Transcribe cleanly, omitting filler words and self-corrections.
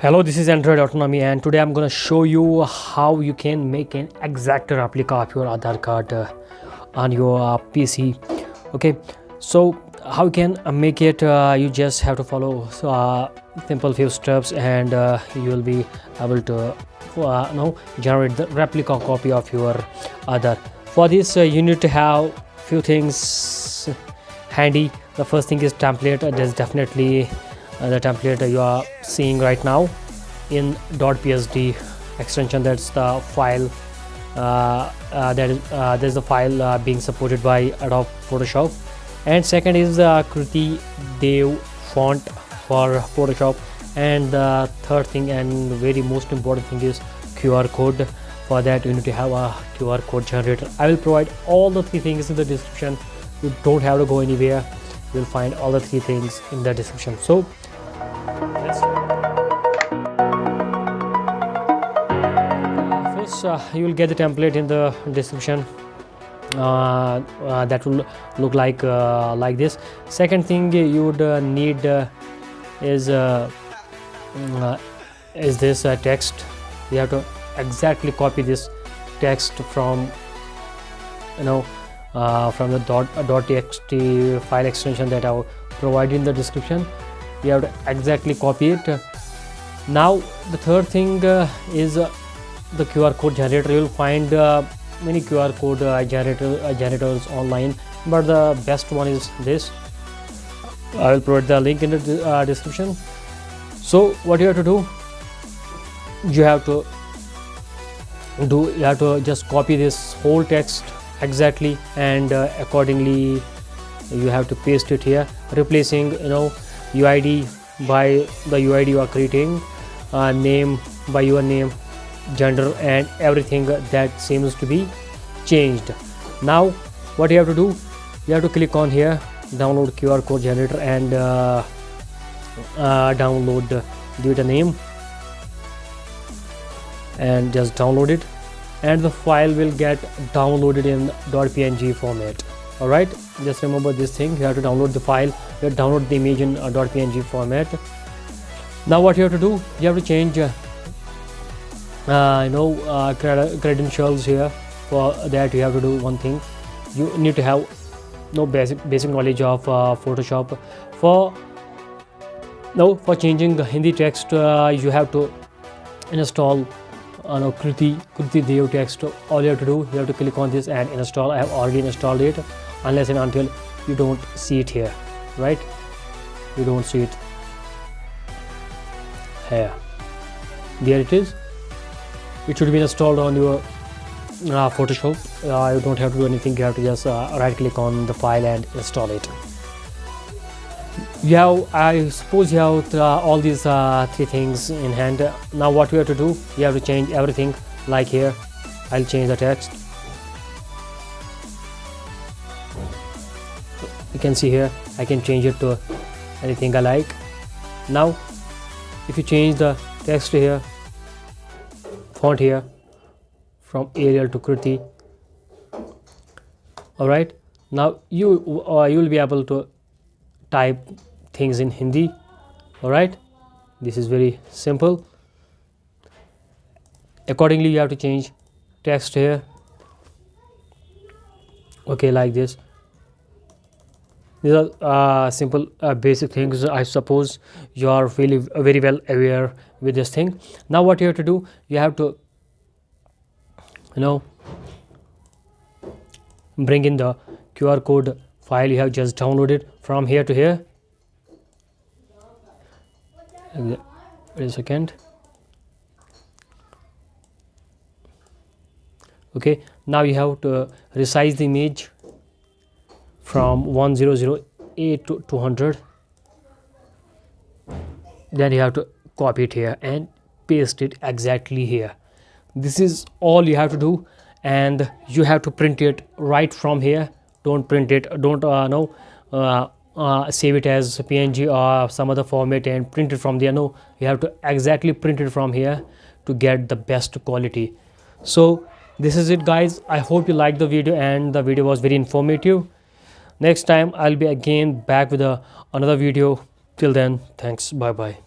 Hello, this is Android Autonomy, and today I'm gonna show you how you can make an exact replica of your Aadhaar card on your PC. Okay, so how you can make it? You just have to follow simple few steps, and you will be able to generate the replica copy of your Aadhaar. For this, you need to have few things handy. The first thing is template. There's definitely the template you are seeing right now in .psd extension. That's the file there's the file being supported by Adobe Photoshop. And second is Kriti Dev font for Photoshop. And the third thing and very most important thing is QR code. For that you need to have a QR code generator. I will provide all the three things in the description. You don't have to go anywhere. You'll find all the three things in the description. So first you will get the template in the description. That will look like this. Second thing you would need is this text. You have to exactly copy this text from from the .txt file extension that I will provide in the description. You have to exactly copy it. Now the third thing is the QR code generator. You will find many QR code generators online, but the best one is this. I will provide the link in the description. So what you have to do, you have to just copy this whole text exactly, and accordingly you have to paste it here, replacing UID by the UID you are creating, name by your name, gender, and everything that seems to be changed. Now what you have to do, you have to click on here, download QR code generator, and give it a name and just download it, and the file will get downloaded in .png format. All right, just remember this thing. You have to download the file, you have to download the image in .png format. Now what you have to do, you have to change credentials here. For that you have to do one thing. You need to have basic knowledge of Photoshop. For changing the Hindi text, you have to install Kriti Dev text. All you have to do, you have to click on this and install. I have already installed it, unless and until you don't see it here, right? You don't see it here. There it is. It should be installed on your Photoshop. You don't have to do anything. You have to just right click on the file and install it. I suppose you have all these three things in hand. Now what we have to do, you have to change everything. Like here, I'll change the text. You can see here I can change it to anything I like. Now if you change the text here, font here, from Arial to Kriti, all right, now you will be able to type things in Hindi. All right, this is very simple. Accordingly you have to change text here, okay, like this. These are simple basic things. I suppose you are really very well aware with this thing. Now what you have to do, you have to bring in the QR code file you have just downloaded from here to here. Wait a second. Okay, now you have to resize the image from 1008 to 200. Then you have to copy it here and paste it exactly here. This is all you have to do, and you have to print it right from here. Don't print it, don't save it as PNG or some other format and print it from there. No, you have to exactly print it from here to get the best quality. So this is it, guys. I hope you liked the video, and the video was very informative. Next time I'll be again back with another video. Till then, thanks, bye bye.